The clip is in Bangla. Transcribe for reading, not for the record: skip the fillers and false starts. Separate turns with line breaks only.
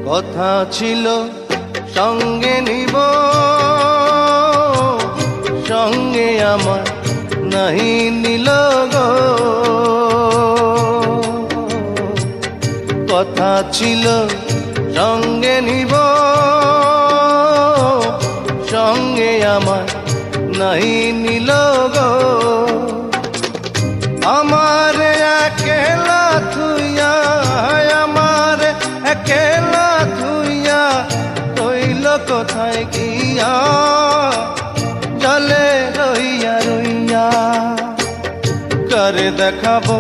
কথা ছিল সঙ্গে নিব, সঙ্গে আমার নাহি নিল গো। কথা ছিল সঙ্গে নিব, সঙ্গে আমার নাহি নিল গো। আমার একেলা থুইয়া, আমার একেলা থুইয়া রইল কোথায় গিয়া, জলে রইয়া রইয়া। করে দেখাবো